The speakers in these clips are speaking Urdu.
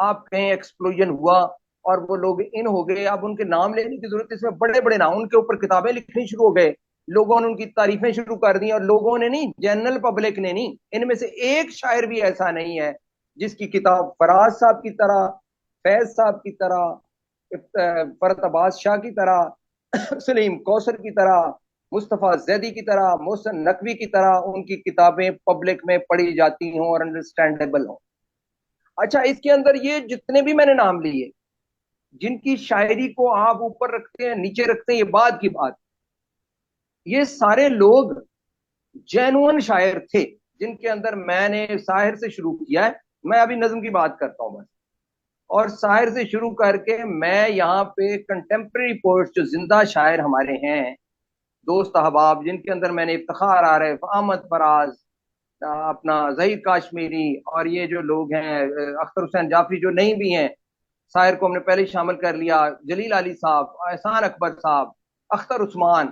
آپ کہیں ایکسپلوژن ہوا اور وہ لوگ ان ہو گئے, اب ان کے نام لینے کی ضرورت, اس میں بڑے بڑے نام, ان کے اوپر کتابیں لکھنی شروع ہو گئے, لوگوں نے ان کی تعریفیں شروع کر دی, اور لوگوں نے نہیں, جنرل پبلک نے نہیں, ان میں سے ایک شاعر بھی ایسا نہیں ہے جس کی کتاب فراز صاحب کی طرح, فیض صاحب کی طرح, فرت عباس شاہ کی طرح, سلیم کوثر کی طرح, مصطفیٰ زیدی کی طرح, محسن نقوی کی طرح ان کی کتابیں پبلک میں پڑھی جاتی ہوں اور انڈرسٹینڈیبل ہوں. اچھا, اس کے اندر یہ جتنے بھی میں نے نام لیے, جن کی شاعری کو آپ اوپر رکھتے ہیں نیچے رکھتے ہیں, یہ بعد کی بات, یہ سارے لوگ جینون شاعر تھے جن کے اندر میں نے شاعر سے شروع کیا ہے. میں ابھی نظم کی بات کرتا ہوں بس, اور شاعر سے شروع کر کے میں یہاں پہ کنٹمپریری پوئٹس جو زندہ شاعر ہمارے ہیں, دوست احباب, جن کے اندر میں نے افتخار عارف, احمد فراز, اپنا ظہیر کاشمیری, اور یہ جو لوگ ہیں اختر حسین جعفری جو نہیں بھی ہیں, شاعر کو ہم نے پہلے شامل کر لیا, جلیل علی صاحب, احسان اکبر صاحب, اختر عثمان,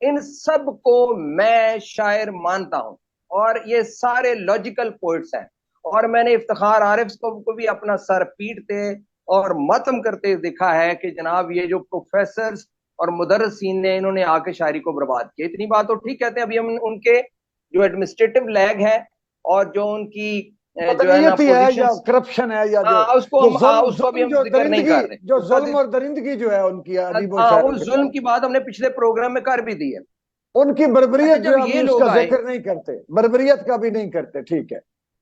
ان سب کو میں شاعر مانتا ہوں, اور یہ سارے لاجیکل پوئٹس ہیں. اور میں نے افتخار عارف کو بھی اپنا سر پیٹتے اور ماتم کرتے دیکھا ہے کہ جناب یہ جو پروفیسرز اور مدرسین نے, انہوں نے آ کے شاعری کو برباد کیا. اتنی بات تو ٹھیک کہتے ہیں, ابھی ہم ان کے جو ایڈمنسٹریٹو لیگ ہے اور جو ان کی جو ہے نا اقلیتی ہے یا پوزیشنز, کرپشن ہے یا جو اس کو ہم اس کو ابھی ظلم ہم جو ذکر نہیں درندگی کر رہے, جو اس کو ظلم اور درندگی جو ہے ان کی ادیب و شاعروں اس کے ظلم ساتھ, کی بات ہم نے پچھلے پروگرام میں کر بھی دی ہے. ان کی اچھا, بربریت جو جب ہے ابھی یہ اس کا لوگ آئے, ذکر نہیں کرتے, بربریت کا بھی نہیں کرتے. ٹھیک ہے,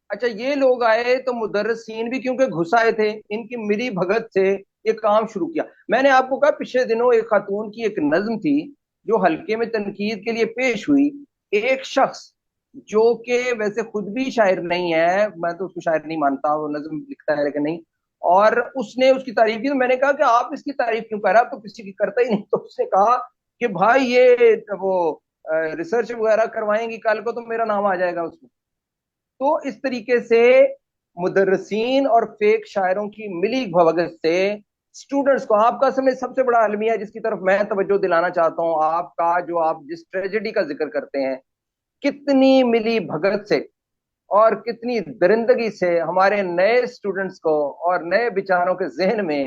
اچھا یہ لوگ آئے تو مدرسین بھی کیونکہ گھس آئے تھے, ان کی ملی بھگت سے یہ کام شروع کیا. میں نے آپ کو کہا پچھلے دنوں ایک خاتون کی ایک نظم تھی جو حلقے میں تنقید کے لیے پیش ہوئی. ایک شخص جو کہ ویسے خود بھی شاعر نہیں ہے, میں تو اس کو شاعر نہیں مانتا, وہ نظم لکھتا ہے لیکن نہیں, اور اس نے اس کی تعریف کی. تو میں نے کہا کہ آپ اس کی تعریف کیوں کر رہے ہیں, آپ تو کسی کی کرتا ہی نہیں. تو اس نے کہا کہ بھائی یہ وہ ریسرچ وغیرہ کروائیں گی کل کو تو میرا نام آ جائے گا اس میں. تو اس طریقے سے مدرسین اور فیک شاعروں کی ملی بھگت سے اسٹوڈنٹس کو, آپ کا سب سے بڑا المیہ جس کی طرف میں توجہ دلانا چاہتا ہوں, آپ کا جو آپ جس ٹریجڈی کا ذکر کرتے ہیں, کتنی ملی بھگت سے اور کتنی درندگی سے ہمارے نئے اسٹوڈنٹس کو اور نئے بچاروں کے ذہن میں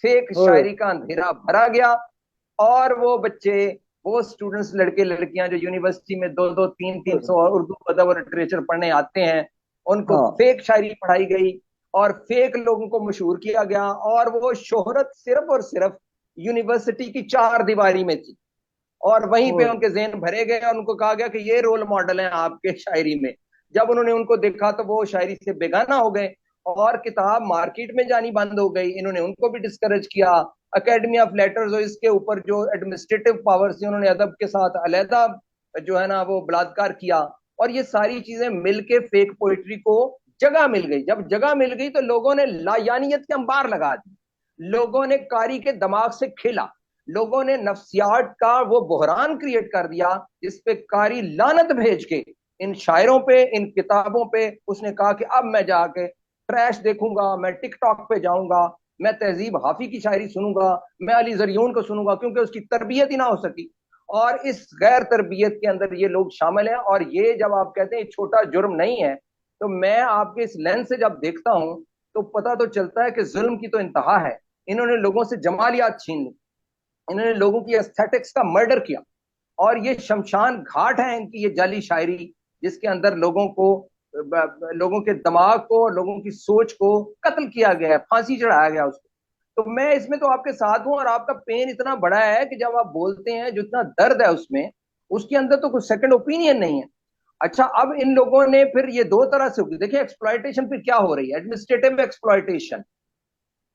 فیک شاعری کا اندھیرا بھرا گیا, اور وہ بچے, وہ اسٹوڈنٹس, لڑکے لڑکیاں جو یونیورسٹی میں 200-300 اردو ادب اور لٹریچر پڑھنے آتے ہیں, ان کو ہاں, فیک شاعری پڑھائی گئی اور فیک لوگوں کو مشہور کیا گیا, اور وہ شہرت صرف اور صرف یونیورسٹی کی 4 دیواری میں تھی, اور وہیں پہ ان کے ذہن بھرے گئے, اور ان کو کہا گیا کہ یہ رول ماڈل ہیں آپ کے شاعری میں. جب انہوں نے ان کو دیکھا تو وہ شاعری سے بیگانہ ہو گئے, اور کتاب مارکیٹ میں جانی بند ہو گئی. انہوں نے ان کو بھی ڈسکریج کیا. اکیڈمی آف لیٹرز اور اس کے اوپر جو ایڈمنسٹریٹو پاورز تھی, انہوں نے ادب کے ساتھ علیحدہ جو ہے نا وہ بلااتکار کیا, اور یہ ساری چیزیں مل کے فیک پوئٹری کو جگہ مل گئی. جب جگہ مل گئی تو لوگوں نے لایانیت کے انبار لگا دی, لوگوں نے قاری کے دماغ سے کھیلا, لوگوں نے نفسیات کا وہ بحران کریٹ کر دیا جس پہ قاری لعنت بھیج کے ان شاعروں پہ, ان کتابوں پہ, اس نے کہا کہ اب میں جا کے ٹریش دیکھوں گا, میں ٹک ٹاک پہ جاؤں گا, میں تہذیب حافی کی شاعری سنوں گا, میں علی زریون کو سنوں گا, کیونکہ اس کی تربیت ہی نہ ہو سکی. اور اس غیر تربیت کے اندر یہ لوگ شامل ہیں. اور یہ جب آپ کہتے ہیں چھوٹا جرم نہیں ہے, تو میں آپ کے اس لینس سے جب دیکھتا ہوں تو پتہ تو چلتا ہے کہ ظلم کی تو انتہا ہے. انہوں نے لوگوں سے جمالیات چھین لی, انہوں نے لوگوں کی ایستھیٹکس کا مرڈر کیا, اور یہ شمشان گھاٹ ہے ان کی یہ جعلی شاعری, جس کے اندر لوگوں کے دماغ کو, لوگوں کی سوچ کو قتل کیا گیا ہے, پھانسی چڑھایا گیا اس کو. تو میں اس میں تو آپ کے ساتھ ہوں, اور آپ کا پین اتنا بڑا ہے کہ جب آپ بولتے ہیں جتنا درد ہے اس میں, اس کے اندر تو کوئی سیکنڈ اوپینین نہیں ہے. اچھا, اب ان لوگوں نے پھر یہ 2 طرح سے ہوگی. دیکھیں ایکسپلائٹیشن پھر کیا ہو رہی ہے, ایڈمنسٹریٹو ایکسپلائٹیشن,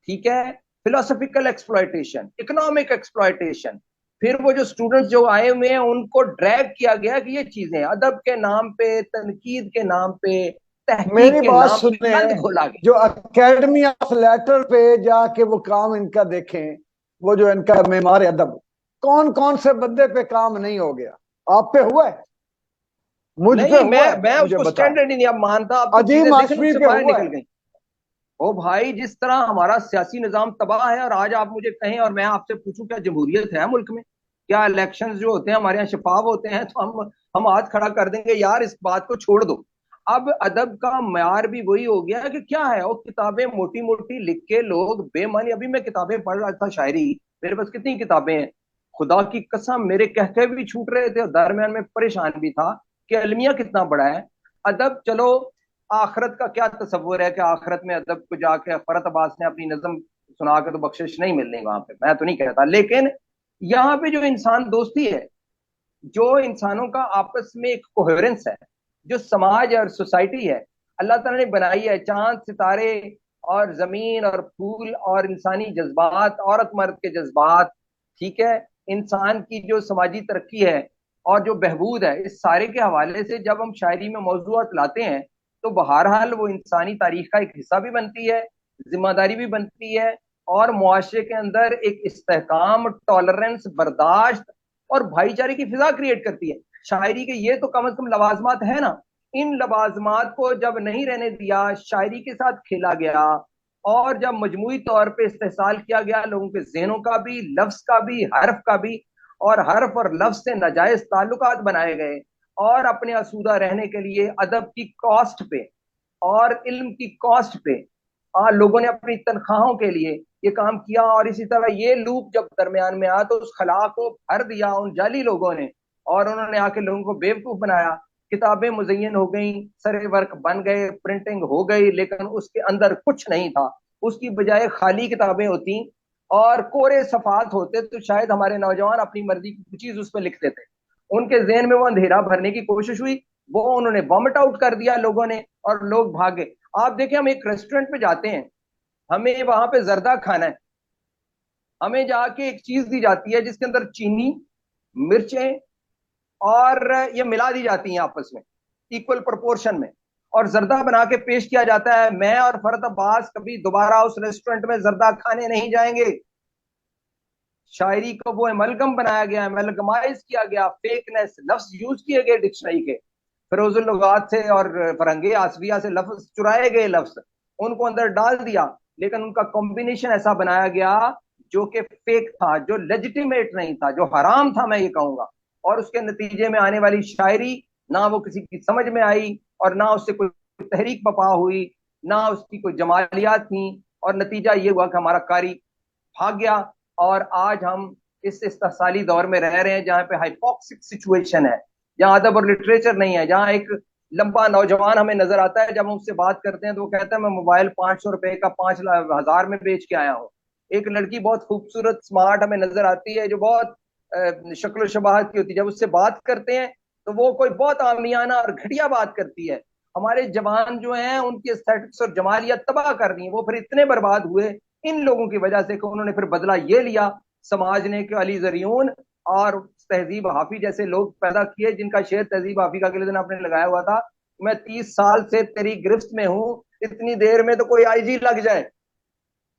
ٹھیک ہے, فلاسفیکل ایکسپلائٹیشن, اکنامک ایکسپلائٹیشن. پھر وہ جو اسٹوڈنٹس جو آئے ہوئے ہیں ان کو ڈریگ کیا گیا کہ یہ چیزیں ادب کے نام پہ, تنقید کے نام پہ, میری تحقیق کے بات نام پہ سنیں, گند گھولا گیا. جو اکیڈمی آف لیٹر پہ جا کے وہ کام ان کا دیکھیں, وہ جو ان کا معمار ادب, کون کون سے بندے پہ کام نہیں ہو گیا؟ آپ پہ ہوا ہے, مجھ پہ نہیں, ہوا ہے, میں اس مجھے کو بتائیں. اسٹینڈرڈ ہی نہیں اب مانتا, اب تو چیزیں عظیم دیکھیں مجھ ہاشمی سے پہ باہر ہوا نکل ہے. گئی. او بھائی, جس طرح ہمارا سیاسی نظام تباہ ہے, اور آج آپ مجھے کہیں اور میں آپ سے پوچھوں کیا جمہوریت ہے ملک میں, کیا الیکشن جو ہوتے ہیں ہمارے یہاں شفاف ہوتے ہیں, تو ہم ہاتھ کھڑا کر دیں گے یار اس بات کو چھوڑ دو. اب ادب کا معیار بھی وہی ہو گیا کہ کیا ہے وہ کتابیں موٹی موٹی لکھ کے لوگ بے معنی. ابھی میں کتابیں پڑھ رہا تھا شاعری، میرے پاس کتنی کتابیں ہیں، خدا کی قسم میرے کہتے بھی چھوٹ رہے تھے اور درمیان میں پریشان بھی تھا کہ المیہ کتنا بڑا ہے. ادب چلو آخرت کا کیا تصور ہے کہ آخرت میں ادب کو جا کے فرت عباس نے اپنی نظم سنا کے تو بخشش نہیں ملنی وہاں پہ، میں تو نہیں کہتا. لیکن یہاں پہ جو انسان دوستی ہے، جو انسانوں کا آپس میں ایک کوہرنس ہے، جو سماج اور سوسائٹی ہے اللہ تعالیٰ نے بنائی ہے، چاند ستارے اور زمین اور پھول اور انسانی جذبات، عورت مرد کے جذبات، ٹھیک ہے، انسان کی جو سماجی ترقی ہے اور جو بہبود ہے، اس سارے کے حوالے سے جب ہم شاعری میں موضوعات لاتے ہیں تو بہرحال وہ انسانی تاریخ کا ایک حصہ بھی بنتی ہے، ذمہ داری بھی بنتی ہے، اور معاشرے کے اندر ایک استحکام، ٹالرنس، برداشت اور بھائی چارے کی فضا کریٹ کرتی ہے. شاعری کے یہ تو کم از کم لوازمات ہیں نا، ان لوازمات کو جب نہیں رہنے دیا، شاعری کے ساتھ کھیلا گیا اور جب مجموعی طور پہ استحصال کیا گیا لوگوں کے ذہنوں کا بھی، لفظ کا بھی، حرف کا بھی، اور حرف اور لفظ سے ناجائز تعلقات بنائے گئے اور اپنے آسودہ رہنے کے لیے ادب کی کاسٹ پہ اور علم کی کاسٹ پہ لوگوں نے اپنی تنخواہوں کے لیے یہ کام کیا، اور اسی طرح یہ لوپ جب درمیان میں آیا تو اس خلا کو بھر دیا ان جعلی لوگوں نے، اور انہوں نے آ کے لوگوں کو بیوقوف بنایا. کتابیں مزین ہو گئیں، سرے ورک بن گئے، پرنٹنگ ہو گئی، لیکن اس کے اندر کچھ نہیں تھا. اس کی بجائے خالی کتابیں ہوتی اور کورے صفحات ہوتے تو شاید ہمارے نوجوان اپنی مرضی کی چیز اس پہ لکھتے تھے. ان کے ذہن میں وہ اندھیرا بھرنے کی کوشش ہوئی، وہ انہوں نے وامٹ آؤٹ کر دیا لوگوں نے اور لوگ بھاگے. آپ دیکھیں ہم ایک ریسٹورینٹ پہ جاتے ہیں، ہمیں وہاں پہ زردہ کھانا ہے، ہمیں جا کے ایک چیز دی جاتی ہے جس کے اندر چینی، مرچیں اور یہ ملا دی جاتی ہیں آپس میں ایکول پرپورشن میں، اور زردہ بنا کے پیش کیا جاتا ہے. میں اور فرد عباس کبھی دوبارہ اس ریسٹورینٹ میں زردہ کھانے نہیں جائیں گے. شاعری کو وہ ایملگم بنایا گیا، ایملگمائز کیا گیا، فیکنیس لفظ یوز کیے گئے ڈکشنری کے، فیروز اللغات سے اور فرنگی آسویہ سے لفظ چرائے گئے، لفظ ان کو اندر ڈال دیا، لیکن ان کا کمبینیشن ایسا بنایا گیا جو کہ فیک تھا، جو لیجیٹیمیٹ نہیں تھا، جو حرام تھا میں یہ کہوں گا. اور اس کے نتیجے میں آنے والی شاعری نہ وہ کسی کی سمجھ میں آئی اور نہ اس سے کوئی تحریک بپا ہوئی، نہ اس کی کوئی جمالیات تھیں، اور نتیجہ یہ ہوا کہ ہمارا قاری بھاگ گیا. اور آج ہم اس استحصالی دور میں رہ رہے ہیں جہاں پہ ہائپوکسک سچویشن ہے، جہاں ادب اور لٹریچر نہیں ہے، جہاں ایک لمبا نوجوان ہمیں نظر آتا ہے جب ہم اس سے بات کرتے ہیں تو وہ کہتا ہے میں موبائل 500 روپے کا 5,000 میں بیچ کے آیا ہوں. ایک لڑکی بہت خوبصورت سمارٹ ہمیں نظر آتی ہے جو بہت شکل و شباہت کی ہوتی ہے، جب اس سے بات کرتے ہیں تو وہ کوئی بہت عامیانہ اور گھٹیا بات کرتی ہے. ہمارے جوان جو ہیں ان کی اسٹیٹکس اور جمالیت تباہ کر دی ہیں، وہ پھر اتنے برباد ہوئے ان لوگوں کی وجہ سے کہ انہوں نے پھر بدلہ یہ لیا سماج نے کہ علی زریون اور تہذیب حافی جیسے لوگ پیدا کیے جن کا شعر تہذیب حافی کا اگلے دن آپ نے لگایا ہوا تھا، میں 30 سال سے تیری گرفت میں ہوں، اتنی دیر میں تو کوئی آئی جی لگ جائے.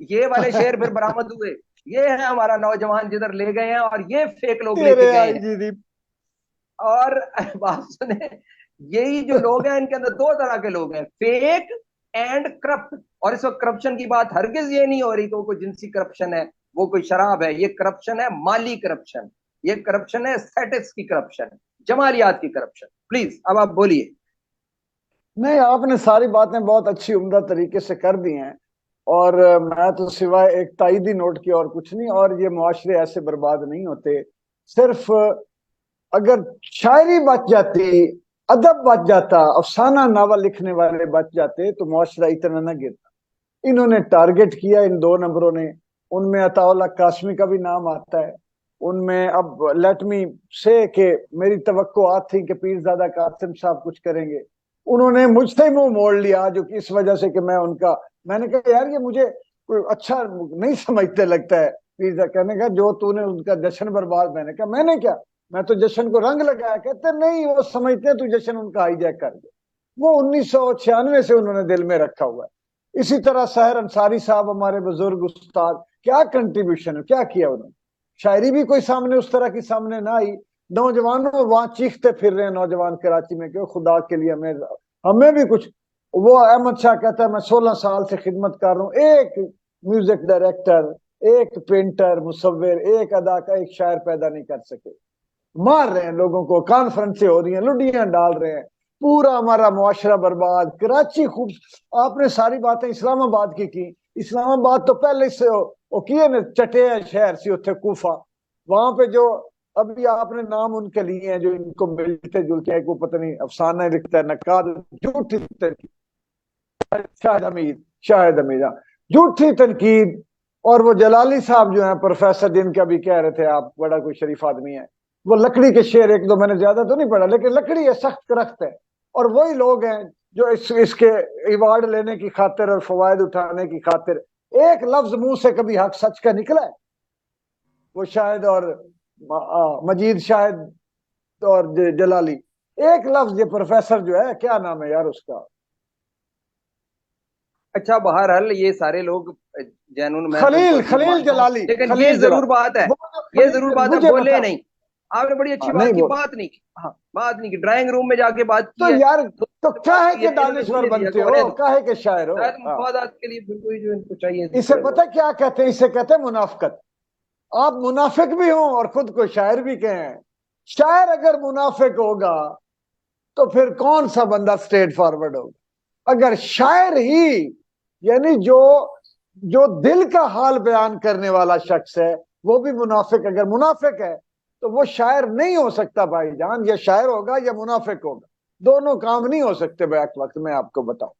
یہ والے شعر پھر برآمد ہوئے. یہ ہے ہمارا نوجوان جدھر لے گئے ہیں اور یہ فیک لوگ لے کے گئے ہیں. اور بات سنیں، یہی جو لوگ ہیں ان کے اندر دو طرح کے لوگ ہیں، فیک اینڈ کرپٹ. اور اس وقت کرپشن کی بات ہرگز یہ نہیں ہو رہی کہ وہ کوئی جنسی کرپشن ہے، وہ کوئی شراب ہے. یہ کرپشن ہے مالی کرپشن، یہ کرپشن ہے اسٹیٹس کی کرپشن، جمالیات کی کرپشن. پلیز اب آپ بولیے. نہیں، آپ نے ساری باتیں بہت اچھی عمدہ طریقے سے کر دی ہیں، اور میں تو سوائے ایک تائیدی نوٹ کی اور کچھ نہیں. اور یہ معاشرے ایسے برباد نہیں ہوتے. صرف اگر شاعری بچ جاتی، ادب بچ جاتا، افسانہ ناول لکھنے والے بچ جاتے تو معاشرہ اتنا نہ گرتا. انہوں نے ٹارگٹ کیا ان 2 نمبروں نے. ان میں عطا اللہ قاسمی کا بھی نام آتا ہے. ان میں اب لیٹ می سے کہ میری توقعات تھی کہ پیرزادہ قاسم صاحب کچھ کریں گے، انہوں نے مجھ سے منہ موڑ لیا، جو کہ اس وجہ سے کہ میں نے کہا یار یہ مجھے کوئی اچھا نہیں سمجھتے لگتا ہے. پیرزادہ کہنے کا جو تو نے ان کا جشن برباد. میں نے کہا میں نے کیا، میں تو جشن کو رنگ لگایا. کہتے نہیں، وہ سمجھتے تو جشن ان کا ہائی جیک کر دے. وہ 1996 سے انہوں نے دل میں رکھا ہوا ہے. اسی طرح سحر انصاری صاحب ہمارے بزرگ استاد، کیا کنٹریبیوشن ہے، کیا کیا انہوں نے. شاعری بھی کوئی سامنے اس طرح کی سامنے نہ آئی. نوجوانوں وہاں چیختے پھر رہے ہیں نوجوان کراچی میں کہ خدا کے لیے ہمیں بھی کچھ. وہ احمد شاہ کہتا ہے میں 16 سال سے خدمت کر رہا ہوں، ایک میوزک ڈائریکٹر، ایک پینٹر، مصور، ایک اداکار، ایک شاعر پیدا نہیں کر سکے. مار رہے ہیں لوگوں کو، کانفرنسیں ہو رہی ہیں، لڈیاں ڈال رہے ہیں. پورا ہمارا معاشرہ برباد. کراچی خوب. آپ نے ساری باتیں اسلام آباد کی. اسلام آباد تو پہلے سے وہ کیے نا, چٹے شہر سے اتنے کوفہ, وہاں پہ جو ابھی آپ نے نام ان کے لیے ہیں جو ان کو ملتے جلتے ہیں, کو پتہ نہیں افسانہ لکھتا ہے نقاد, جھوٹی تنقید, شاہد حمید جھوٹی تنقید. اور وہ جلالی صاحب جو ہیں پروفیسر, جن کا بھی کہہ رہے تھے آپ بڑا کوئی شریف آدمی ہے, وہ لکڑی کے شعر ایک دو میں نے زیادہ تو نہیں پڑھا, لیکن لکڑی ہے, سخت درخت ہے. اور وہی لوگ ہیں جو اس کے ایوارڈ لینے کی خاطر اور فوائد اٹھانے کی خاطر ایک لفظ منہ سے کبھی حق سچ کا نکلا ہے. وہ شاہد اور مجید شاہد اور جلالی, ایک لفظ. یہ پروفیسر جو ہے, کیا نام ہے یار اس کا, اچھا بہرحال یہ سارے لوگ جینون, میں تو ان کو عجیب خلیل مانتا ہوں, جلالی, لیکن یہ خلیل ضرور جلالی بات ہے, وہ یہ ضرور بات ہے, مجھے بولے بتا. نہیں. آپ نے بڑی اچھی نہیں بات کی, وہ بات نہیں کی. ہاں بات نہیں کی, ڈرائنگ روم میں جا کے بات تو کی ہے. یار, تو کیا بات ہے کی کہ ہے, انہوں نے دانشور ہونے دیا بنتے کہ ہونے ہو, دو. کیا ہے کہ شاعر ہو. شاید مفادات کے لیے پھر کوئی جو ان کو چاہیے اسے کرے وہ. پتہ کیا کہتے ہیں, اسے کہتے ہیں منافقت. آپ منافق بھی ہوں اور خود کو شاعر بھی کہیں. شاعر اگر منافق ہوگا تو پھر کون سا بندہ اسٹریٹ فارورڈ ہوگا. اگر شاعر ہی, یعنی جو دل کا حال بیان کرنے والا شخص ہے, وہ بھی منافق, اگر منافق ہے تو وہ شاعر نہیں ہو سکتا بھائی جان. یا شاعر ہوگا یا منافق ہوگا, دونوں کام نہیں ہو سکتے بیک وقت, میں آپ کو بتاؤں.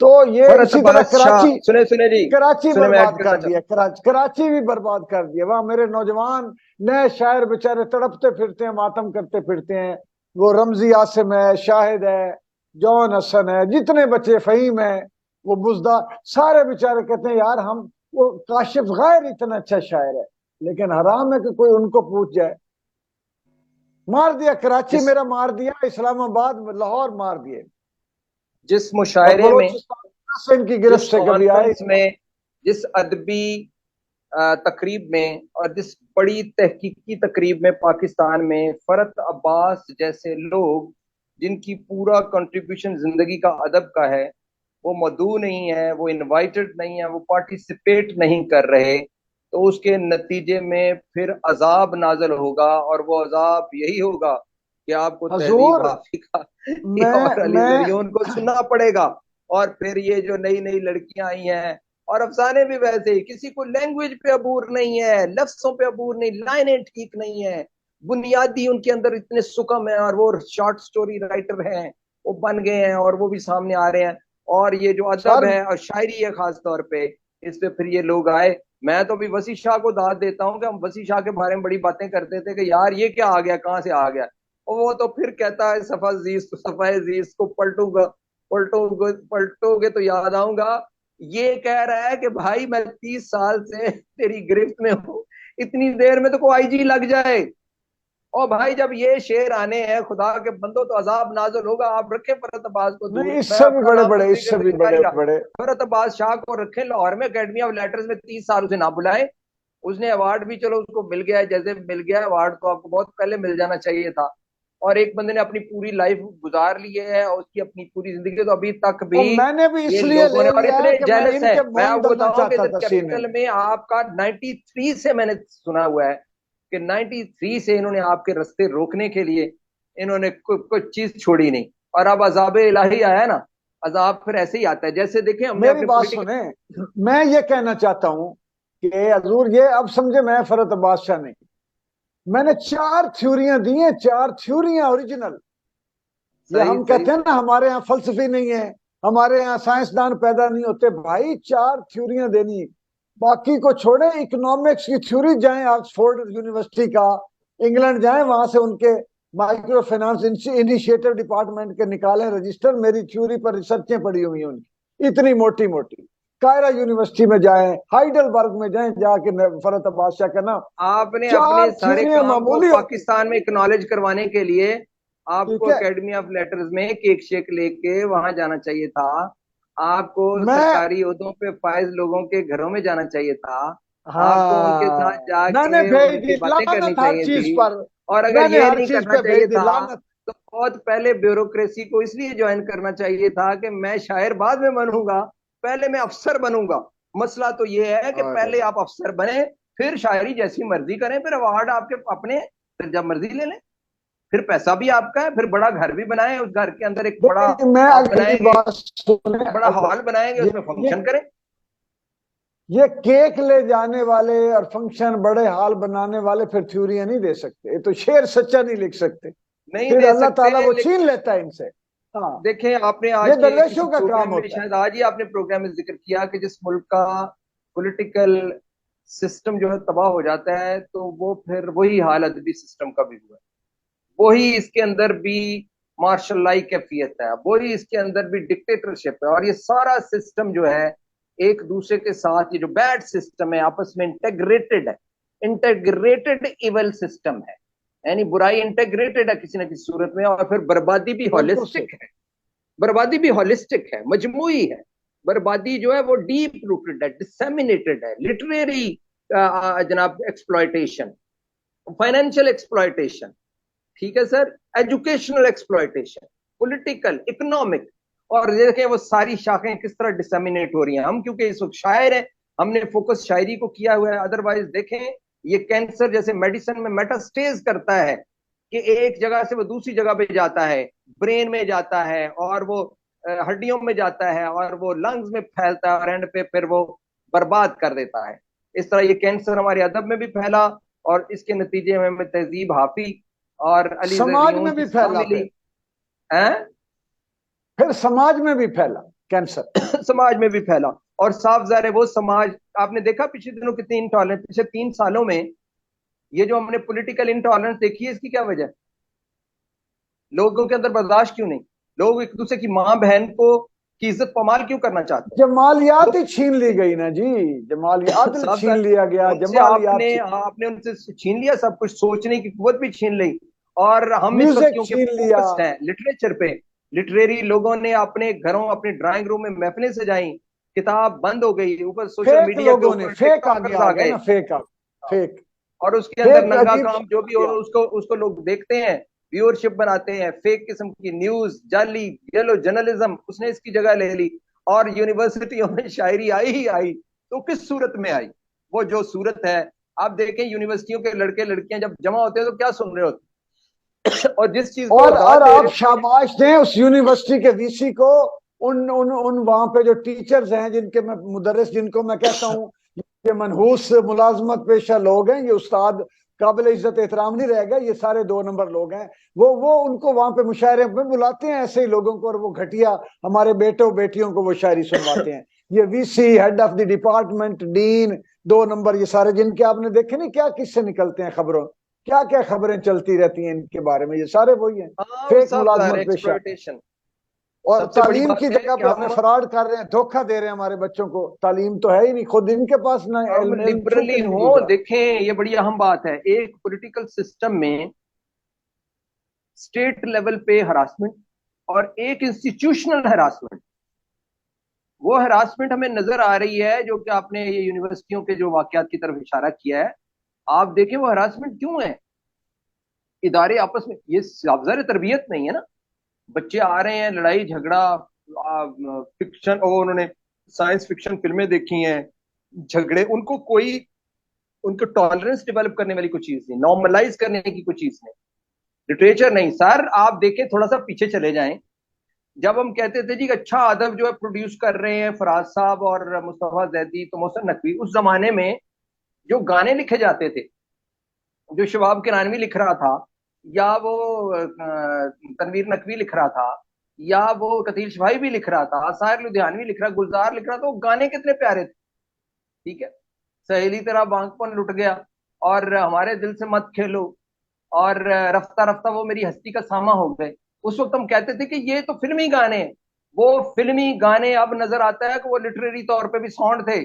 تو یہ فرت اسی طرح بادشاہ, سنے جی, کراچی سنے میں برباد ایڈ کر کرنا دیا. چاہتا کراچی بھی برباد کر دیا. وہاں میرے نوجوان نئے شاعر بےچارے تڑپتے پھرتے ہیں, ماتم کرتے پھرتے ہیں. وہ رمزی عاصم ہے, شاہد ہے, جون حسن ہے, جتنے بچے, فہیم ہے, وہ بزدہ, سارے بےچارے کہتے ہیں یار ہم, وہ کاشف غیر اتنا اچھا شاعر ہے, لیکن حرام ہے کہ کوئی ان کو پوچھ جائے. مار دیا کراچی, جس میرا مار دیا, اسلام آباد, لاہور مار دیے. جس اور مشاعرے میں, بلوچستان سے ان کی گرفت جس سے کبھی آئے. کانفرنس میں, جس ادبی تقریب میں, اور جس بڑی تحقیقی تقریب میں پاکستان میں فرت عباس جیسے لوگ, جن کی پورا کنٹریبیوشن زندگی کا ادب کا ہے, وہ مدعو نہیں ہے, وہ انوائٹڈ نہیں ہے, وہ پارٹیسپیٹ نہیں کر رہے, تو اس کے نتیجے میں پھر عذاب نازل ہوگا. اور وہ عذاب یہی ہوگا کہ آپ کو تہذیب حضور حافظہ اور علی میں زریون کو سننا پڑے گا. اور پھر یہ جو نئی نئی لڑکیاں آئی ہیں, اور افسانے بھی ویسے ہی, کسی کو لینگویج پہ عبور نہیں ہے, لفظوں پہ عبور نہیں, لائنیں ٹھیک نہیں ہے, بنیادی ان کے اندر اتنے سکم ہیں, اور وہ شارٹ سٹوری رائٹر ہیں, وہ بن گئے ہیں, اور وہ بھی سامنے آ رہے ہیں. اور یہ جو ادب سر, ہے اور شاعری ہے خاص طور پہ, اس پہ پھر یہ لوگ آئے. میں تو بھی وسیع شاہ کو داد دیتا ہوں کہ ہم وسیع شاہ کے بارے میں بڑی باتیں کرتے تھے کہ یار یہ کیا آ گیا, کہاں سے آ گیا. اور وہ تو پھر کہتا ہے صفحہ زیست کو پلٹو گے تو یاد آؤں گا. یہ کہہ رہا ہے کہ بھائی میں 30 سال سے تیری گرفت میں ہوں, اتنی دیر میں تو کوئی آئی جی لگ جائے. اور بھائی جب یہ شعر آنے ہیں خدا کے بندوں تو عذاب نازل ہوگا. آپ رکھیں فرت عباس کو دور, نہیں اس میں سے بھی اپنا بڑے نام تو بڑے, اس سے ذکر بھی کر بڑے ہی رہا. بڑے. فرت عباس شاہ کو رکھیں لاہور میں اکیڈمی آف لیٹرز میں, 30 سال اسے نہ بلائے. اس نے ایوارڈ بھی چلو اس کو مل گیا, جیسے مل گیا ایوارڈ تو آپ کو بہت پہلے مل جانا چاہیے تھا. اور ایک بندے نے اپنی پوری لائف گزار لی ہے, اور اس کی اپنی پوری زندگی, تو ابھی تک بھی اور میں نے بھی اس یہ لیے لوگوں لے نے, اور لیا ہے اتنے کہ میں جیلس ان ہیں. کے میں مونگ آپ کو ڈلنا بتاؤں کہ چاہتا تھا سینے کیپٹل میں. میں آپ کا 93 سے میں نے سنا ہوا ہے کہ 93 سے انہوں نے آپ کے رستے روکنے کے لیے انہوں نے کوئی چیز چھوڑی نہیں. اور اب عذاب الہی آیا نا, عذاب پھر ایسے ہی آتا ہے. جیسے دیکھیں ہم نے میری اپنے بات پولیٹیکل, سنیں, میں یہ کہنا چاہتا ہوں کہ حضور یہ اب سمجھے, میں فرت عباس شاہ نہیں, میں نے 4 تھیوریاں دی ہیں, 4 تھیوریاں اوریجنل. یہ صحیح ہم صحیح کہتے ہیں نا ہمارے ہاں فلسفی نہیں ہے, ہمارے ہاں سائنسدان پیدا نہیں ہوتے. بھائی 4 تھیوریاں دینی, باقی کو چھوڑیں. اکنامکس کی تھیوری جائیں آکسفورڈ یونیورسٹی کا, انگلینڈ جائیں, وہاں سے ان کے مائکرو فائنانس انیشیٹو ڈپارٹمنٹ کے نکالیں رجسٹر, میری تھیوری پر ریسرچیں پڑی ہوئی ہیں ان کی اتنی موٹی موٹی. قاہرہ یونیورسٹی میں جائیں, ہائیڈل برگ میں جائیں, جا کے فرت عباس شاہ کا نام. آپ نے 4 اپنے سارے تھیوریاں کام کو معمولی ہوتی, پاکستان میں اکنالج کروانے کے لیے آپ ٹھیک کو ہے. اکیڈمی آف لیٹرز میں کیک شیک لے کے وہاں جانا چاہیے تھا. آپ کو میں سرکاری عہدوں پہ فائز لوگوں کے گھروں میں جانا چاہیے تھا. آپ کو ان کے ہاں, ساتھ جا میں نے کے بھیج ان دی کی باتیں کرنی لعنت ہر چاہیے چیز تھی. پر, اور اگر میں نے یہ ہر نہیں چیز کرنا پہ چاہیے بھیج دی تھا لعنت. تو بہت پہلے بیوروکریسی کو اس لیے جوائن کرنا چاہیے تھا کہ میں شاعر بعد میں بنوں گا, پہلے میں افسر بنوں گا. مسئلہ تو یہ ہے کہ پہلے آپ افسر بنے, پھر شاعری جیسی مرضی کریں, پھر ایوارڈ آپ کے اپنے جب مرضی لے لیں. پھر پیسہ بھی آپ کا ہے, پھر بڑا گھر بھی بنائیں, اس گھر کے اندر ایک بڑا میں آپ اگلی بنائیں گے, بات سنیں, بڑا ہال بنائیں گے, اس میں یہ فنکشن کریں. یہ کیک لے جانے والے اور فنکشن بڑے ہال بنانے والے پھر تھیوریاں نہیں دے سکتے, یہ تو شعر سچا نہیں لکھ سکتے, نہیں پھر دے اللہ سکتے. تعالیٰ وہ لیکن چھین لیتا ہے ان سے. ہاں, دیکھیں, آپ نے یہ آج کے کسی درویشوں کا کام پروگرام میں, ہوتا ہے. شاید آج ہی آپ نے پروگرام میں ذکر کیا کہ جس ملک کا پولیٹیکل سسٹم جو ہے تباہ ہو جاتا ہے, تو وہ پھر وہی حال ادبی سسٹم کا بھی ہوا ہے. وہی اس کے اندر بھی مارشل لائی کیفیت ہے, وہی اس کے اندر بھی ڈکٹیٹرشپ ہے. اور یہ سارا سسٹم جو ہے ایک دوسرے کے ساتھ, یہ جو بیڈ سسٹم ہے آپس میں انٹیگریٹڈ ہے, انٹیگریٹڈ ایول سسٹم ہے, یعنی برائی انٹیگریٹڈ ہے کسی نہ کسی صورت میں, اور پھر بربادی بھی بالکل صحیح. ہولسٹک ہے. بربادی بھی ہولسٹک ہے, مجموعی ہے. بربادی جو ہے وہ ڈیپ روٹڈ ہے, ڈسمینیٹڈ ہے, لٹریری جناب ایکسپلائٹیشن, فائنینشیل ایکسپلائٹیشن, ٹھیک ہے سر, ایجوکیشنل ایکسپلائٹیشن, پولیٹیکل, اکنامک. اور دیکھیں وہ ساری شاخیں کس طرح ڈسمینیٹ ہو رہی ہیں. ہم کیونکہ اس وقت شاعر ہیں, ہم نے فوکس شاعری کو کیا ہوا ہے, ادروائز دیکھیں یہ کینسر جیسے میڈیسن میں میٹاسٹیز کرتا ہے کہ ایک جگہ سے وہ دوسری جگہ پہ جاتا ہے, برین میں جاتا ہے, اور وہ ہڈیوں میں جاتا ہے, اور وہ لنگز میں پھیلتا ہے, اور اینڈ پہ پھر وہ برباد کر دیتا ہے. اس طرح یہ کینسر ہمارے ادب میں بھی پھیلا, اور اس کے نتیجے میں ہمیں تہذیب حافی اور علی سماج زریوں میں کی بھی سزا پھیلا, ملی ہے. پھر سماج میں بھی پھیلا کینسر. سماج میں بھی پھیلا, اور صاف ظاہر ہے وہ سماج, آپ نے دیکھا پچھلے دنوں کتنی انٹالرنس, پچھلے 3 سالوں میں یہ جو ہم نے پولیٹیکل انٹالرنس دیکھی ہے, اس کی کیا وجہ ہے؟ لوگوں کے اندر برداشت کیوں نہیں؟ لوگ ایک دوسرے کی ماں بہن کو کی عزت پامال کیوں کرنا چاہتے ہیں؟ جمالیات ہی لوگ چھین لی گئی نا جی, جمالیات صاف چھین لیا گیا, ان سے جمالیات آپ نے ان سے چھین لیا سب کچھ, سوچنے کی قوت بھی چھین لی. اور ہم اس وقت میوزک کیونکہ چھین لیا. فوکسڈ ہیں لٹریچر پہ, لٹریری لوگوں نے اپنے گھروں, اپنے ڈرائنگ روم میں محفلیں سجائیں, کتاب بند ہو گئی, اوپر سوشل فیک میڈیا کے لوگوں نے, اوپر ٹک فیک آگے ٹاکرز آ آ گئے گئے, نا, فیک فیک اور اس کے اندر فیک ننگا عجیب کام جو بھی آ ہو گیا. اس کو لوگ دیکھتے ہیں, ویورشپ بناتے ہیں, فیک قسم کی نیوز, جعلی یلو جرنلزم اس نے اس کی جگہ لے لی. اور یونیورسٹیوں میں شاعری آئی ہی آئی, تو کس صورت میں آئی؟ وہ جو صورت ہے, آپ دیکھیں یونیورسٹیوں کے لڑکے لڑکیاں جب جمع ہوتے ہیں تو کیا سن رہے ہوتے ہیں, اور جس چیز کو اور داد دے رہے آپ ہوتے ہیں. شاباش دیں اس یونیورسٹی کے وی سی کو, ان وہاں پہ جو ٹیچرز ہیں, جن کے میں مدرس, جن کو میں کہتا ہوں یہ منحوس ملازمت پیشہ لوگ ہیں, یہ استاد قابل عزت احترام نہیں رہے گا, یہ سارے 2 نمبر لوگ ہیں. وہ ان کو وہاں پہ مشاعرے میں بلاتے ہیں ایسے ہی لوگوں کو, اور وہ گھٹیا ہمارے بیٹوں بیٹیوں کو وہ شاعری سنواتے ہیں. یہ V C, head of the department, dean, 2 number, یہ سارے جن کے آپ نے دیکھے نہیں کیا قصے نکلتے ہیں خبروں, کیا کیا خبریں چلتی رہتی ہیں ان کے بارے میں, یہ سارے وہی ہیں ہاں وہ فیک سب ظاہر ہے ملازمت پیشہ. ایکسپلوئٹیشن. اور سب سے بڑی تعلیم کی بات ہے جگہ کہ پہ ہمیں فراڈ کر رہے ہیں, دھوکہ دے رہے ہیں ہمارے بچوں کو. تعلیم تو ہے ہی نہیں, خود ان کے پاس نہ ہم علم چھو کے لبرلی نہیں ہوں. گزرا. دیکھیں یہ بڑی اہم بات ہے, ایک پولیٹیکل سسٹم میں اسٹیٹ لیول پہ ہراسمنٹ اور ایک انسٹیٹیوشنل ہراسمنٹ, وہ ہراسمنٹ ہمیں نظر آ رہی ہے, جو کہ آپ نے یہ یونیورسٹیوں کے جو واقعات کی طرف اشارہ کیا ہے. آپ دیکھیں وہ ہراسمنٹ کیوں ہے, ادارے آپس میں, یہ افزار تربیت نہیں ہے نا. بچے آ رہے ہیں, لڑائی جھگڑا, فکشن, اور انہوں نے سائنس فکشن فلمیں دیکھی ہیں, جھگڑے, ان کو کوئی, ان کو ٹالرنس ڈیولپ کرنے والی کوئی چیز نہیں, نارملائز کرنے کی کوئی چیز نہیں, لٹریچر نہیں. سر آپ دیکھیں تھوڑا سا پیچھے چلے جائیں, جب ہم کہتے تھے جی اچھا ادب جو ہے پروڈیوس کر رہے ہیں فراز صاحب اور مصطفیٰ زیدی, تو محسن نقوی, اس زمانے میں جو گانے لکھے جاتے تھے, جو شباب کنانوی لکھ رہا تھا, یا وہ تنویر نقوی لکھ رہا تھا, یا وہ قتیل شفائی بھی لکھ رہا تھا, ساحر لدھیانوی لکھ رہا, گلزار لکھ رہا تھا, وہ گانے کتنے پیارے تھے. ٹھیک ہے, سہیلی تیرا بانگ پن لٹ گیا, اور ہمارے دل سے مت کھیلو, اور رفتہ رفتہ وہ میری ہستی کا ساما ہو گئے. اس وقت ہم کہتے تھے کہ یہ تو فلمی گانے ہیں. وہ فلمی گانے اب نظر آتا ہے کہ وہ لٹریری طور پہ بھی ساؤنڈ تھے.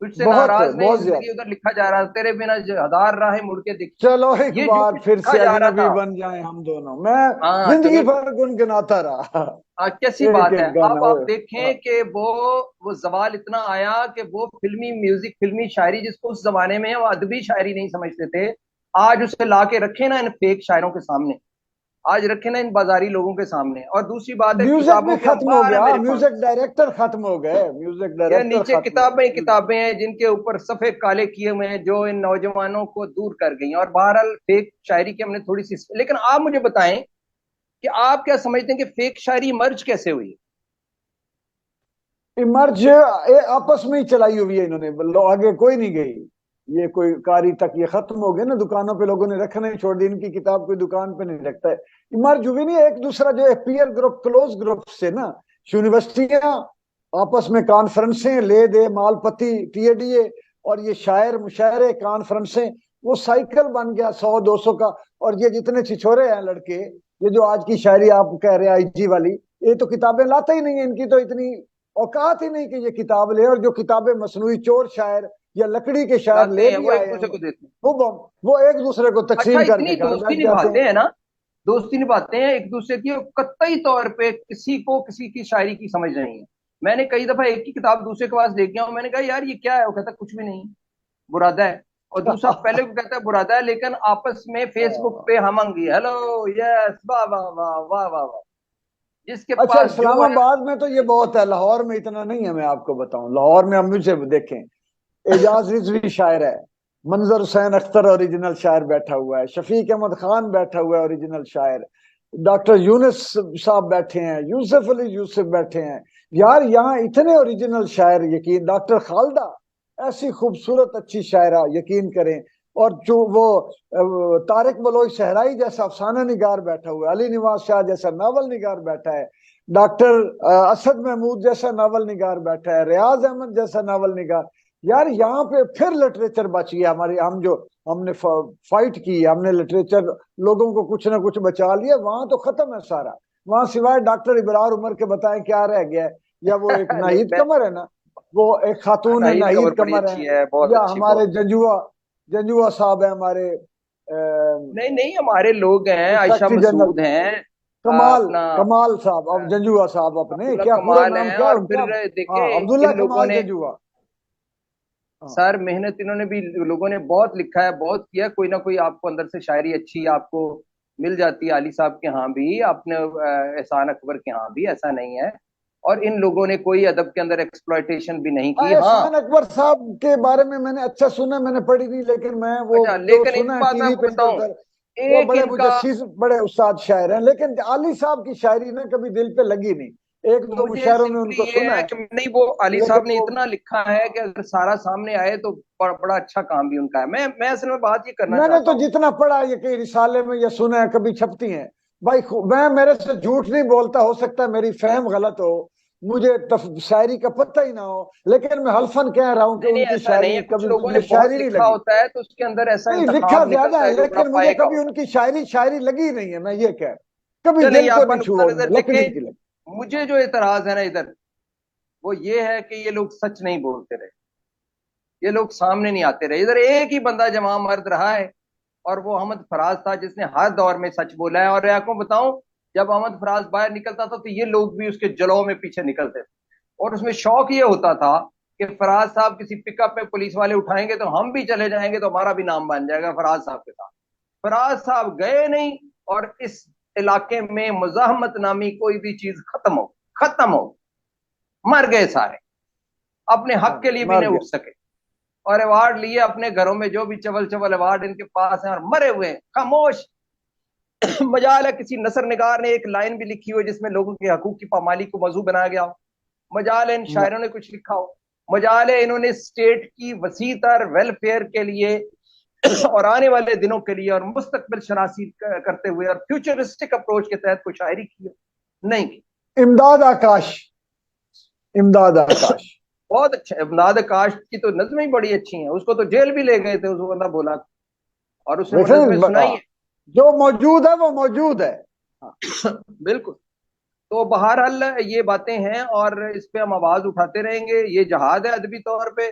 تجھ سے بہت ناراض نہیں بہت زندگی زیادہ. ادھر لکھا جا رہا, تیرے بنا ہزار راہیں مڑ کے دیکھی, چلو ایک یہ جو بار کچھ پھر لکھا سے جا رہا اجنبی تھا. بن جائیں ہم دونوں, میں ہاں چلو, زندگی بھر گنگناتا رہا کیسی ایک بات ہے. ایک گانا. اب آپ دیکھیں کہ وہ زوال اتنا آیا کہ وہ فلمی میوزک, فلمی شاعری, جس کو اس زمانے میں وہ ادبی شاعری نہیں سمجھتے تھے, آج اسے لا کے رکھے نا ان فیک شاعروں کے سامنے, آج رکھے نا ان بازاری لوگوں کے سامنے. اور دوسری بات ہے میوزک بھی کتابوں کے ختم ہو انبار ہے گیا، میرے پاس. میوزک ڈائریکٹر ختم ہو گئے، میوزک یہ ڈائریکٹر نیچے ختم ہو کتابیں گئے۔ کتابیں ہیں جن کے اوپر صفحے کالے کیے ہوئے ہیں جو ان نوجوانوں کو دور کر گئی ہیں. اور بہرحال فیک شاعری کی ہم نے تھوڑی سی، لیکن آپ مجھے بتائیں کہ آپ کیا سمجھتے ہیں کہ فیک شاعری مرج کیسے ہوئی؟ مرج آپس میں ہی چلائی ہوئی ہے انہوں نے، آگے کوئی نہیں گئی، یہ کوئی کاری تک یہ ختم ہو گیا نا، دکانوں پہ لوگوں نے رکھنا ہی چھوڑ دی، ان کی کتاب کوئی دکان پہ نہیں رکھتا ہے۔ مرج ہوئی نہیں، ایک دوسرا جو پیئر گروپ، کلوز گروپ سے نا، یونیورسٹیاں آپس میں کانفرنسیں، لے دے مال پتی، ٹی اے ڈی اے، اور یہ شاعر مشاعرے کانفرنسیں، وہ سائیکل بن گیا 100 200 کا۔ اور یہ جتنے چھچورے ہیں لڑکے، یہ جو آج کی شاعری آپ کہہ رہے ہیں آئی جی والی، یہ تو کتابیں لاتے ہی نہیں ہیں، ان کی تو اتنی اوقات ہی نہیں کہ یہ کتاب لے، اور جو کتابیں مصنوعی چور شاعر یا لکڑی کے شاعر لاتے لے ہیں بھی وہ آئے ایک ہیں، دوسرے کو دیتے ہیں. وہ ایک دوسرے کو اچھا تقسیم کر اتنی کے گھر دوستی بیٹھ جاتے ہیں۔ نبھاتے ہیں نا، دوستی نبھاتے ہیں ایک دوسرے کی، قطعی طور پہ کسی کو کسی کی شاعری کی سمجھ نہیں ہے. میں نے کئی دفعہ ایک کی کتاب دوسرے کے پاس لے گیا ہوں، میں نے کہا یار یہ کیا ہے، وہ کہتا کچھ بھی نہیں، برادہ ہے. اور دوسرا پہلے کو کہتا ہے برادہ ہے، لیکن آپس میں فیس بک پہ ہم انگی ہیلو یس واہ واہ واہ واہ واہ واہ، جس کے اچھا، پاس جو اسلام ہے. آباد میں تو یہ بہت ہے، لاہور میں اتنا نہیں ہے، میں آپ کو بتاؤں، لاہور میں ہم مجھے دیکھیں، اعجاز رضوی شاعر ہے، منظر حسین اختر اوریجنل شاعر بیٹھا ہوا ہے، شفیق احمد خان بیٹھا ہوا ہے اوریجنل شاعر، ڈاکٹر یونس صاحب بیٹھے ہیں، یوسف علی یوسف بیٹھے ہیں، یار یہاں اتنے اوریجنل شاعر، یقین، ڈاکٹر خالدہ ایسی خوبصورت اچھی شاعرہ، یقین کریں، اور جو وہ طارق بلوچ صحرائی جیسا افسانہ نگار بیٹھا ہوا ہے، علی نواز شاہ جیسا ناول نگار بیٹھا ہے، ڈاکٹر اسد محمود جیسا ناول نگار بیٹھا ہے، ریاض احمد جیسا ناول نگار۔ یار یہاں پہ پھر لٹریچر بچ گیا ہماری، ہم نے فائٹ کی، ہم نے لٹریچر لوگوں کو کچھ نہ کچھ بچا لیا، وہاں تو ختم ہے سارا، وہاں سوائے ڈاکٹر ابرار عمر کے بتائیں کیا رہ گیا ہے؟ یا وہ ایک نہیں ناہید میں، قمر ہے نا، وہ ایک خاتون ہے ناہید قمر ناہید بڑی قمر ہے، اچھی ہے، بہت یا اچھی، ہمارے بہت. جنجوا صاحب ہیں ہمارے، نہیں نہیں ہمارے لوگ ہیں، عائشہ سیکرٹری جنرل مسعود ہیں، کمال اپنا کمال صاحب، اب جنجوا صاحب اپنے عبداللہ کیا پورا کمال نام ہیں. کیا ہے اور ان کا؟ پھر ہاں، دیکھیں عبداللہ ان لوگوں کمال نے جنجوا، ہاں۔ سر محنت انہوں نے بھی، لوگوں نے بہت لکھا ہے، بہت کیا، کوئی نہ کوئی آپ کو اندر سے شاعری اچھی آپ کو مل جاتی ہے. علی صاحب کے ہاں بھی، اپنے احسان اکبر کے ہاں بھی، ایسا نہیں ہے. اور ان لوگوں نے کوئی ادب کے اندر ایکسپلائٹیشن بھی نہیں کی. ہاں احسان اکبر صاحب کے بارے میں نے اچھا سنا، میں نے پڑھی نہیں، لیکن میں وہ اچھا، جو لیکن ایک سنا ہے بات ٹی میں آپ وی کو پہ ادھر بتاؤں، ادھر، وہ ایک بڑے ان کا، مجسس، بڑے استاد شاعر ہیں، لیکن علی صاحب کی شاعری نا کبھی دل پہ لگی نہیں، ایک دو مجھے مشاعروں میں ان سمپلی کو یہ سنا ہے ہے، کہ نہیں، وہ علی صاحب لیکن نے وہ، اتنا لکھا ہے کہ اگر سارا سامنے آئے تو بڑا اچھا کام بھی ان کا ہے. میں اصل میں بات یہ کرنا میں نے چاہتا تو ہوں. جتنا پڑھا یہ کئی رسالے میں یہ سنا ہے، کبھی چھپتی ہیں بھائی، میں میرے سے جھوٹ نہیں بولتا، ہو سکتا ہے میری فہم غلط ہو، مجھے شاعری کا پتہ ہی نہ ہو، لیکن میں حلفاً کہہ رہا ہوں کہ نہیں ان نہیں کی ایسا نہیں شاعری ہے، کچھ کبھی لوگوں نے مجھے بہت شاعری نہیں لکھا لگی، ہوتا ہے تو اس کے اندر ایسا نہیں لکھا انتخاب زیادہ نکلتا ہے، ہے جو بڑا لیکن مجھے پائے گا کبھی ہوتا ان کی شاعری لگی نہیں ہے، میں یہ کہہ، کبھی ہے. دل چلیے کو آپ نہیں چھوا نقطہ ان نظر نے، دیکھیں. لکڑی کی لگی۔ مجھے جو اعتراض ہے نا ادھر، وہ یہ ہے کہ یہ لوگ سچ نہیں بولتے رہے، یہ لوگ سامنے نہیں آتے رہے. ادھر ایک ہی بندہ جوان مرد رہا ہے، اور وہ احمد فراز تھا، جس نے ہر دور میں سچ بولا ہے. اور آپ کو بتاؤں، جب احمد فراز باہر نکلتا تھا تو یہ لوگ بھی اس کے جلوں میں پیچھے نکلتے تھے. اور اس میں شوق یہ ہوتا تھا کہ فراز صاحب کسی پک اپ میں پولیس والے اٹھائیں گے تو ہم بھی چلے جائیں گے، تو ہمارا بھی نام بن جائے گا فراز صاحب کے ساتھ. فراز صاحب گئے نہیں، اور اس علاقے میں مزاحمت نامی کوئی بھی چیز ختم ہو، مر گئے سارے، اپنے حق کے لیے بھی مر نہیں گیا، اٹھ سکے. اور ایوارڈ لیے اپنے گھروں میں، جو بھی چول چول ایوارڈ ان کے پاس ہیں، اور مرے ہوئے ہیں خاموش. مجال ہے کسی نثر نگار نے ایک لائن بھی لکھی ہو جس میں لوگوں کے حقوق کی پامالی کو موضوع بنایا گیا ہو، مجال ہے ان شاعروں نے کچھ لکھا ہو، مجال ہے انہوں نے اسٹیٹ کی وسیع تر ویلفیئر کے لیے اور آنے والے دنوں کے لیے اور مستقبل شناسی کرتے ہوئے اور فیوچرسٹک اپروچ کے تحت کوئی شاعری کی ہو. نہیں کی. امداد آکاش، امداد آکاش، بہت اچھا. امداد کاشت کی تو نظمیں بڑی اچھی ہیں، اس کو تو جیل بھی لے گئے تھے اس بندہ بولا، اور اس نے وہ نظمیں سنائی ہیں. جو موجود ہے وہ موجود ہے۔ بالکل. تو بہرحال یہ باتیں ہیں، اور اس پہ ہم آواز اٹھاتے رہیں گے. یہ جہاد ہے ادبی طور پہ.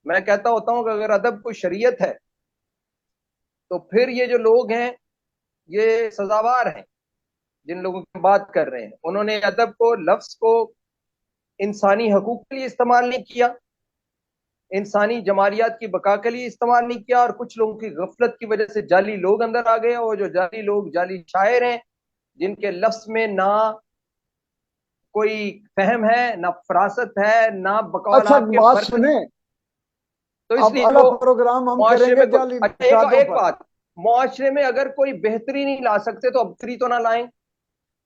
میں کہتا ہوتا ہوں کہ اگر ادب کو شریعت ہے تو پھر یہ جو لوگ ہیں یہ سزاوار ہیں، جن لوگوں کی بات کر رہے ہیں. انہوں نے ادب کو، لفظ کو انسانی حقوق کے لیے استعمال نہیں کیا، انسانی جمالیات کی بقا کے لیے استعمال نہیں کیا، اور کچھ لوگوں کی غفلت کی وجہ سے جعلی لوگ اندر آ گئے، اور جو جعلی لوگ، جعلی شاعر ہیں، جن کے لفظ میں نہ کوئی فہم ہے، نہ فراست ہے، نہ بقول اچھا آپ کے بات فرق، سنیں، تو اس اب لیے اگلا جو پروگرام ہم کریں معاشرے گے میں کوئی جعلی اچھا نشادوں ایک پر۔ بات، معاشرے میں اگر کوئی بہتری نہیں لا سکتے تو ابتری تو نہ لائیں.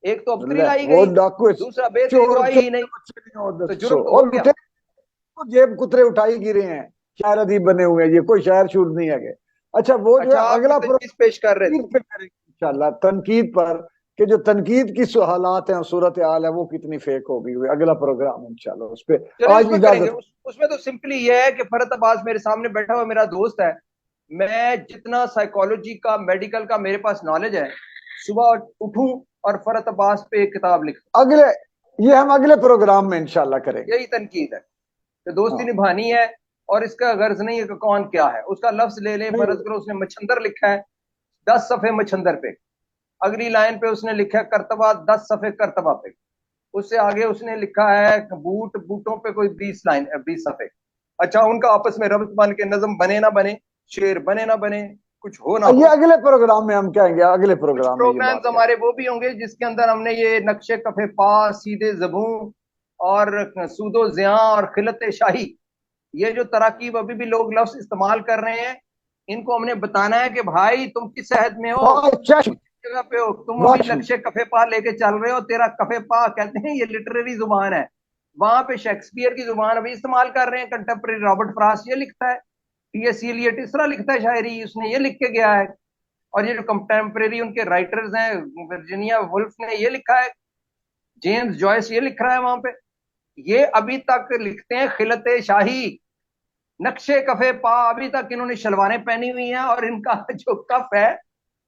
ایک تو ابتری لے لائی وہ گئی، ڈاکو دوسرا بہتری تو چور آئی چور ہی نہیں، بچے نہیں ہو تو سو جرم تو اور ہو گیا. لٹے جیب کترے اٹھائی گرے ہیں، شاعر ادیب بنے ہوئے ہیں، یہ کوئی شاعر شور نہیں ہے کہ اچھا وہ جو ہے اچھا آپ اگلا کی تجویز پیش کر رہے تھے. تنقید پہ کریں گے انشاءاللہ، تنقید پر کہ جو تنقید کی حالات ہیں صورت حال ہے وہ کتنی فیک ہو گئی ہوئی، اگلا پروگرام انشاءاللہ اس پہ چلے اس آج میں کریں گے. اجازت۔ اس میں تو سمپلی یہ ہے کہ فرحت عباس میرے سامنے بیٹھا ہوا میرا دوست ہے، میں جتنا سائیکالوجی کا میڈیکل کا میرے پاس نالج ہے، صبح اٹھوں اور فرحت عباس پہ ایک کتاب لکھوں. اگلے یہ ہم اگلے پروگرام میں انشاءاللہ کریں گے۔ یہی تنقید ہے کہ دوستی ہاں نبھانی ہے، اور اس کا غرض نہیں ہے کہ کون کیا ہے. اس کا لفظ لے لیں، نہیں، فرض کرو اس نے مچھندر لکھا ہے 10 صفحے مچھندر پہ، اگلی لائن پہ اس نے لکھا ہے کرتبہ 10 صفحے کرتبہ پہ، اس سے آگے اس نے لکھا ہے بوٹوں پہ کوئی 20 صفحے. اچھا ان کا آپس میں ربط بن کے نظم بنے نہ بنے، شعر بنے نہ بنے، کچھ ہو نہ ہو. یہ اگلے پروگرام میں ہم کہیں گے، اگلے کچھ پروگرام میں یہ پروگرامز بات کریں ہمارے وہ بھی ہوں گے جس کے اندر ہم نے یہ نقشے کفے پا، سیدھے زبوں اور سود و زیاں اور خلط شاہی، یہ جو تراکیب ابھی بھی لوگ لفظ استعمال کر رہے ہیں، ان کو ہم نے بتانا ہے کہ بھائی تم کس عہد میں ہو، گے۔ چشم کس جگہ پہ ہو. تم ابھی چشم نقشے کفے پا لے کے چل رہے ہو، تیرا کفے پا کہتے ہیں یہ لٹریری زبان ہے، وہاں پہ شیکسپیئر کی زبان ابھی استعمال کر رہے ہیں. کنٹمپریری رابرٹ فراسٹ یہ لکھتا ہے، ٹی ایس ایلیٹ اس طرح لکھتا ہے شاعری، اس نے یہ لکھ کے گیا ہے. اور یہ جو کنٹمپریری ان کے رائٹرز ہیں، ورجینیا وولف نے یہ لکھا ہے، جیمز جوائس یہ لکھ رہا ہے وہاں پہ، یہ ابھی تک لکھتے ہیں خلط شاہی، نقشے کفے پا. ابھی تک انہوں نے شلواریں پہنی ہوئی ہیں اور ان کا جو کف ہے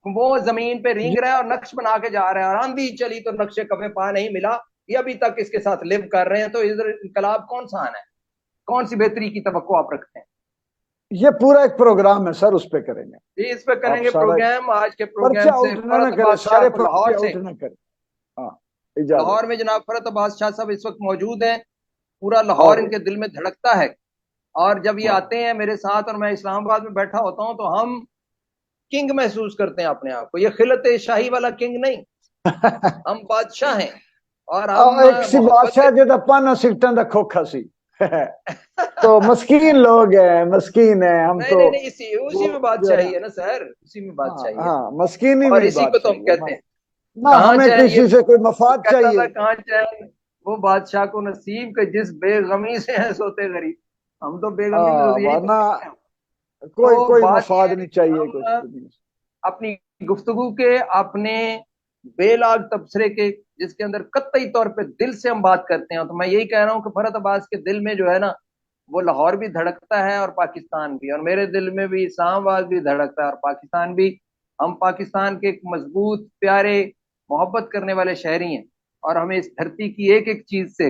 وہ زمین پہ رینگ رہا ہے اور نقش بنا کے جا رہا ہے، اور آندھی چلی تو نقشے کفے پا نہیں ملا. یہ ابھی تک اس کے ساتھ لیو کر رہے ہیں. تو ادھر انقلاب کون سا آنا ہے؟ کون سی بہتری کی توقع آپ رکھتے ہیں؟ یہ پورا ایک پروگرام ہے سر، اس پہ کریں گے جی اس پہ کریں آپ گے سارا پروگرام. آج کے پرچہ پروگرام سے آؤٹ نہ فرحت کرے، عباس شاہ سارے کو لاہور پرچے سے، آؤٹ نہ کرے۔ ہاں اجازت۔ لاہور میں جناب فرحت عباس شاہ صاحب اس وقت موجود ہیں. پورا لاہور اور ان کے دل میں دھڑکتا ہے، اور جب یہ ہاں آتے ہیں میرے ساتھ اور میں اسلام آباد میں بیٹھا ہوتا ہوں تو ہم کنگ محسوس کرتے ہیں اپنے آپ کو. یہ خلط شاہی والا کنگ نہیں، ہم بادشاہ ہیں اور ہم ایک سی محبت بادشاہ جدا پانا سکٹن دا کھوکھا سی تو مسکین لوگ ہیں، مسکین ہیں ہم نہیں تو نہیں نہیں، اسی وہ میں جو ہے نا، بادشاہی ہے نا سر، اسی میں ہاں بادشاہی ہے. ہاں مسکینی اور میں ہی اسی کو تو ہم بادشاہی کہتے ہے ہیں نہ کہاں ہمیں چین. یہ کسی سے کوئی مفاد کہتا چاہیے۔ تھا کہاں چین وہ بادشاہ کو نصیب کہ جس بے غمی سے ہیں سوتے غریب. ہم تو بے غمی میں یہی تو ورنہ سیکھتے ہیں. تو کوئی بات یہ مفاد ہے نہیں کہ چاہیے کچھ ہم بھی۔ اپنی گفتگو کے اپنے بے لاگ تبصرے کے، جس کے اندر قطعی طور پہ دل سے ہم بات کرتے ہیں، تو میں یہی کہہ رہا ہوں کہ فرحت عباس کے دل میں جو ہے نا وہ لاہور بھی دھڑکتا ہے اور پاکستان بھی، اور میرے دل میں بھی اسلام آباد بھی دھڑکتا ہے اور پاکستان بھی. ہم پاکستان کے ایک مضبوط پیارے محبت کرنے والے شہری ہیں، اور ہمیں اس دھرتی کی ایک ایک چیز سے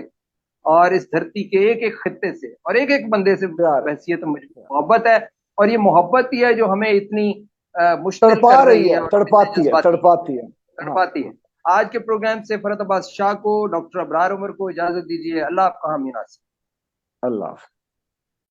اور اس دھرتی کے ایک ایک خطے سے اور ایک ایک بندے سے پیار بحثیت محبت ہے. اور یہ محبت ہی ہے جو ہمیں اتنی مشتعل تڑپا کر رہی رہی ہے ہے، اور اتنے تڑپاتی ہے، جذباتی تڑپاتی ہے۔ کر ہاں پاتی ہے. ہاں آج کے پروگرام سے فرحت عباس شاہ کو، ڈاکٹر ابرار عمر کو اجازت دیجیے. اللہ آپ کا حامی ناصر. اللہ حافظ۔